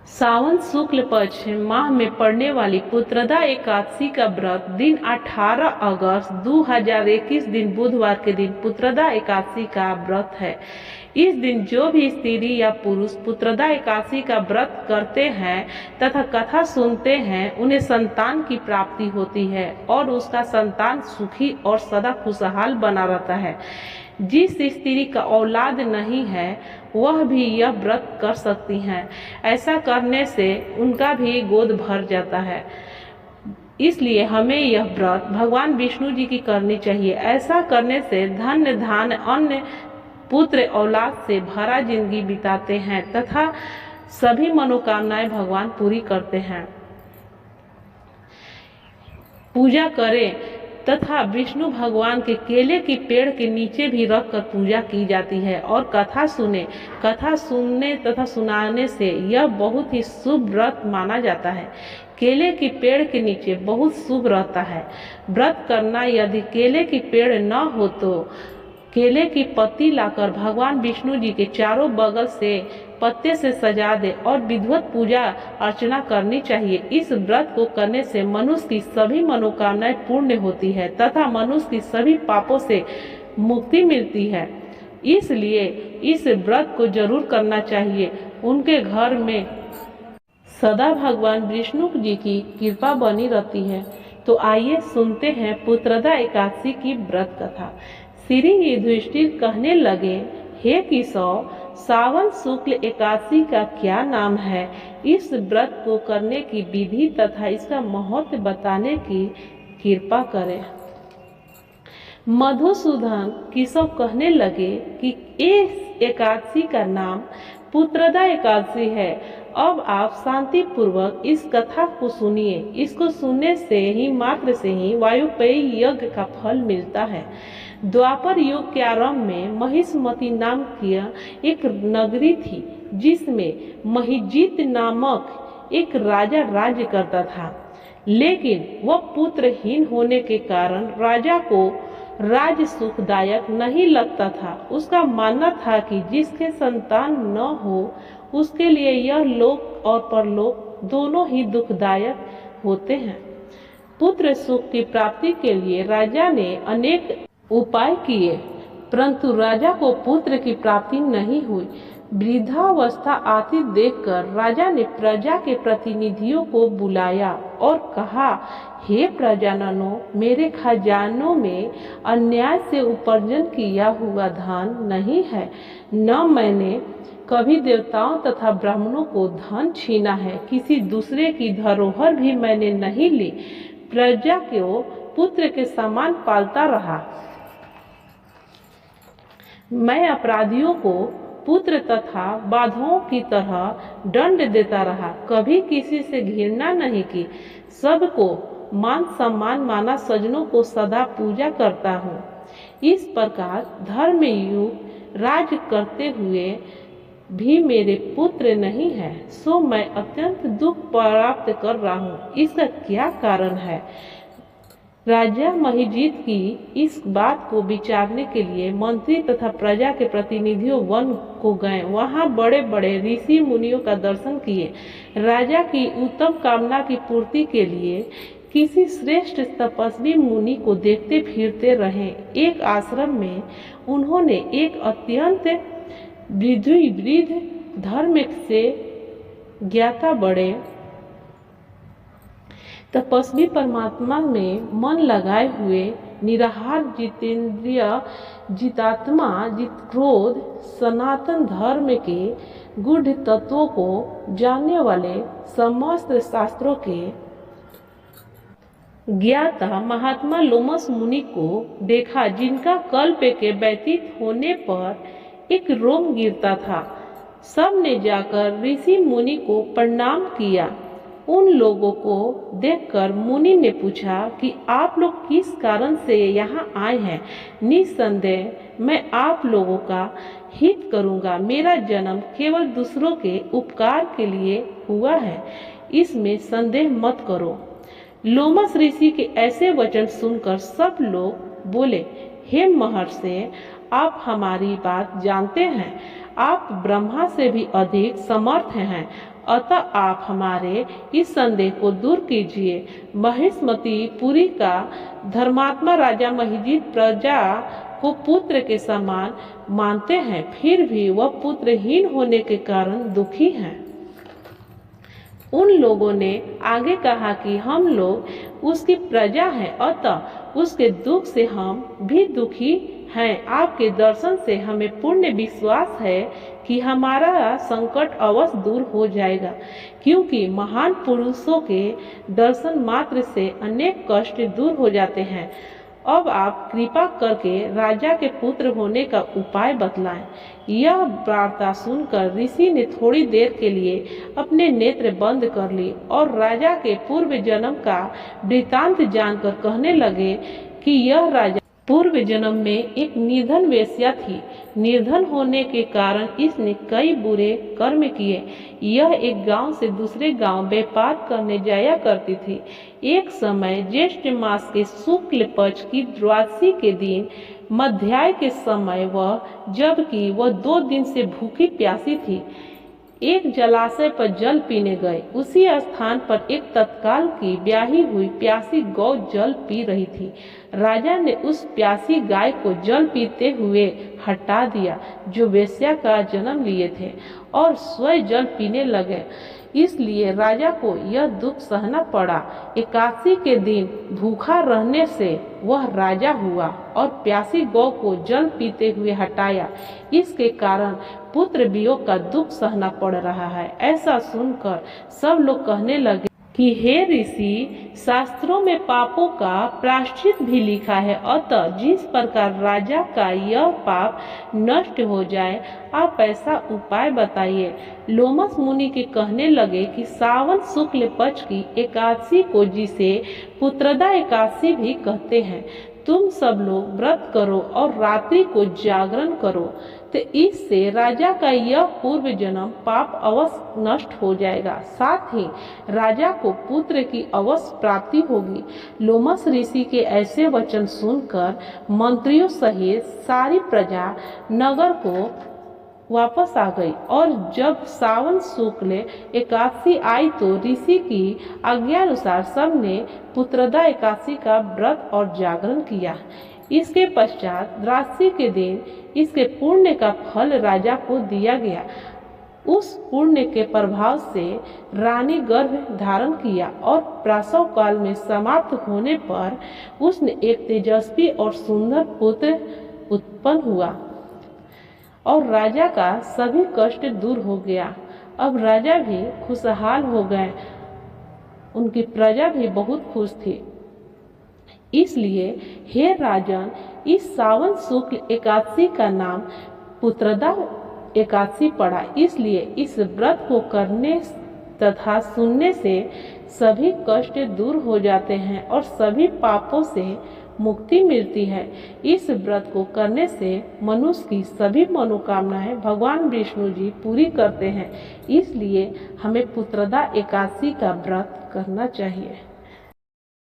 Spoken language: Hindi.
सावन शुक्ल पक्ष माह में पड़ने वाली पुत्रदा एकादशी का व्रत दिन 18 अगस्त 2021 दिन बुधवार के दिन पुत्रदा एकादशी का व्रत है। इस दिन जो भी स्त्री या पुरुष पुत्रदा एकादशी का व्रत करते हैं तथा कथा सुनते हैं उन्हें संतान की प्राप्ति होती है और उसका संतान सुखी और सदा खुशहाल बना रहता है। जिस स्त्री का औलाद नहीं है वह भी यह व्रत कर सकती हैं। ऐसा करने से उनका भी गोद भर जाता है। इसलिए हमें यह व्रत भगवान विष्णु जी की करनी चाहिए। ऐसा करने से धन धान अन्न पुत्र औलाद से भरा जिंदगी बिताते हैं तथा सभी मनोकामनाएं भगवान पूरी करते हैं। पूजा करें तथा विष्णु भगवान के केले के पेड़ के नीचे भी रखकर पूजा की जाती है और कथा सुने। कथा सुनने तथा सुनाने से यह बहुत ही शुभ व्रत माना जाता है। केले के पेड़ के नीचे बहुत शुभ रहता है। व्रत करना यदि केले के पेड़ न हो तो केले की पत्ती लाकर भगवान विष्णु जी के चारों बगल से पत्ते से सजा दे और विधिवत पूजा अर्चना करनी चाहिए। इस व्रत को करने से मनुष्य की सभी मनोकामनाएं पूर्ण होती है तथा मनुष्य की सभी पापों से मुक्ति मिलती है। इसलिए इस व्रत को जरूर करना चाहिए। उनके घर में सदा भगवान विष्णु जी की कृपा बनी रहती है। तो आइए सुनते हैं पुत्रदा एकादशी की व्रत कथा। श्री युधिष्ठिर कहने लगे, हे किशोर, सावन शुक्ल एकादशी का क्या नाम है? इस व्रत को करने की विधि तथा इसका महत्व बताने की कृपा करें। मधुसूदन किशोर कहने लगे कि इस एकादशी का नाम पुत्रदा एकादशी है। अब आप शांति पूर्वक इस कथा को सुनिए। इसको सुनने से ही मात्र से ही वायुपेय यज्ञ का फल मिलता है। द्वापर युग के आरंभ में महिष्मति नाम की एक नगरी थी जिसमें महिजीत नामक एक राजा राज्य करता था। लेकिन वह पुत्रहीन होने के कारण राजा को राज सुखदायक नहीं लगता था। उसका मानना था कि जिसके संतान न हो उसके लिए यह लोक और परलोक दोनों ही दुखदायक होते हैं। पुत्र सुख की प्राप्ति के लिए राजा ने अनेक उपाय किए परंतु राजा को पुत्र की प्राप्ति नहीं हुई। वृद्धावस्था आती देखकर राजा ने प्रजा के प्रतिनिधियों को बुलाया और कहा, हे प्रजाजनों, मेरे खजानों में अन्याय से उपार्जन किया हुआ धन नहीं है। न मैंने कभी देवताओं तथा ब्राह्मणों को धन छीना है। किसी दूसरे की धरोहर भी मैंने नहीं ली। प्रजा को पुत्र के समान पालता रहा। मैं अपराधियों को पुत्र तथा बाधाओं की तरह दंड देता रहा। कभी किसी से घृणा नहीं की। सबको मान सम्मान माना, सज्जनों को सदा पूजा करता हूँ। इस प्रकार धर्मयुक्त राज करते हुए भी मेरे पुत्र नहीं है, सो मैं अत्यंत दुख प्राप्त कर रहा हूँ। इसका क्या कारण है? राजा महिजीत की इस बात को विचारने के लिए मंत्री तथा प्रजा के प्रतिनिधियों वन को गए। वहां बड़े बड़े ऋषि मुनियों का दर्शन किए। राजा की उत्तम कामना की पूर्ति के लिए किसी श्रेष्ठ तपस्वी मुनि को देखते फिरते रहे। एक आश्रम में उन्होंने एक अत्यंत वृद्ध धर्म से ज्ञाता बड़े तपस्वी परमात्मा में मन लगाए हुए निराहार जितेंद्रिय जितात्मा जितक्रोध सनातन धर्म के गूढ़ तत्वों को जानने वाले समस्त शास्त्रों के ज्ञाता महात्मा लोमस मुनि को देखा, जिनका कल्प के व्यतीत होने पर एक रोम गिरता था। सब ने जाकर ऋषि मुनि को प्रणाम किया। उन लोगों को देखकर मुनि ने पूछा कि आप लोग किस कारण से यहाँ आए हैं? निस्संदेह मैं आप लोगों का हित करूँगा। मेरा जन्म केवल दूसरों के उपकार के लिए हुआ है, इसमें संदेह मत करो। लोमस ऋषि के ऐसे वचन सुनकर सब लोग बोले, हे महर्षि, आप हमारी बात जानते हैं। आप ब्रह्मा से भी अधिक समर्थ हैं अतः आप हमारे इस संदेह को दूर कीजिए। महिष्मती पुरी का धर्मात्मा राजा महिजीत प्रजा को पुत्र के समान मानते हैं, फिर भी वह पुत्रहीन होने के कारण दुखी हैं। उन लोगों ने आगे कहा कि हम लोग उसकी प्रजा हैं, अतः उसके दुख से हम भी दुखी हैं। आपके दर्शन से हमें पूर्ण विश्वास है कि हमारा संकट अवश्य दूर हो जाएगा, क्योंकि महान पुरुषों के दर्शन मात्र से अनेक कष्ट दूर हो जाते हैं। अब आप कृपा करके राजा के पुत्र होने का उपाय बतलाएं। यह वार्ता सुनकर ऋषि ने थोड़ी देर के लिए अपने नेत्र बंद कर लिए और राजा के पूर्व जन्म का वृतांत जानकर कहने लगे कि यह राजा पूर्व जन्म में एक निर्धन वेश्या थी। निर्धन होने के कारण इसने कई बुरे कर्म किए। यह एक गांव से दूसरे गांव व्यापार करने जाया करती थी। एक समय ज्येष्ठ मास के शुक्ल पक्ष की द्वादशी के दिन मध्याह्न के समय जबकि वह 2 दिन से भूखी प्यासी थी, एक जलाशय पर जल पीने गए। उसी स्थान पर एक तत्काल की ब्याही हुई प्यासी गौ जल पी रही थी। राजा ने उस प्यासी गाय को जल पीते हुए हटा दिया जो वेश्या का जन्म लिए थे, और स्वयं जल पीने लगे। इसलिए राजा को यह दुख सहना पड़ा। एकादशी के दिन भूखा रहने से वह राजा हुआ और प्यासी गौ को जल पीते हुए हटाया। इसके कारण पुत्र वियोग का दुख सहना पड़ रहा है। ऐसा सुनकर सब लोग कहने लगे कि हे ऋषि, शास्त्रों में पापों का प्रायश्चित भी लिखा है, अतः जिस प्रकार राजा का यह पाप नष्ट हो जाए, आप ऐसा उपाय बताइए। लोमस मुनि के कहने लगे कि सावन शुक्ल पक्ष की एकादशी को, जिसे पुत्रदा एकादशी भी कहते हैं, तुम सब लोग व्रत करो और रात्रि को जागरण करो, तो इससे राजा का यह पूर्व जन्म पाप अवश्य नष्ट हो जाएगा, साथ ही राजा को पुत्र की अवश्य प्राप्ति होगी। लोमस ऋषि के ऐसे वचन सुनकर मंत्रियों सहित सारी प्रजा नगर को वापस आ गई, और जब सावन शुक्ल एकादशी आई तो ऋषि की आज्ञानुसार सबने पुत्रदा एकादशी का व्रत और जागरण किया। इसके पश्चात द्वादशी के दिन इसके पुण्य का फल राजा को दिया गया। उस पुण्य के प्रभाव से रानी गर्भ धारण किया और प्रसव काल में समाप्त होने पर उसने एक तेजस्वी और सुंदर पुत्र उत्पन्न हुआ और राजा का सभी कष्ट दूर हो गया। अब राजा भी खुशहाल हो गए, उनकी प्रजा भी बहुत खुश थी। इसलिए हे राजन, इस सावन शुक्ल एकादशी का नाम पुत्रदा एकादशी पड़ा। इसलिए इस व्रत को करने तथा सुनने से सभी कष्ट दूर हो जाते हैं और सभी पापों से मुक्ति मिलती है। इस व्रत को करने से मनुष्य की सभी मनोकामनाएं भगवान विष्णु जी पूरी करते हैं। इसलिए हमें पुत्रदा एकादशी का व्रत करना चाहिए।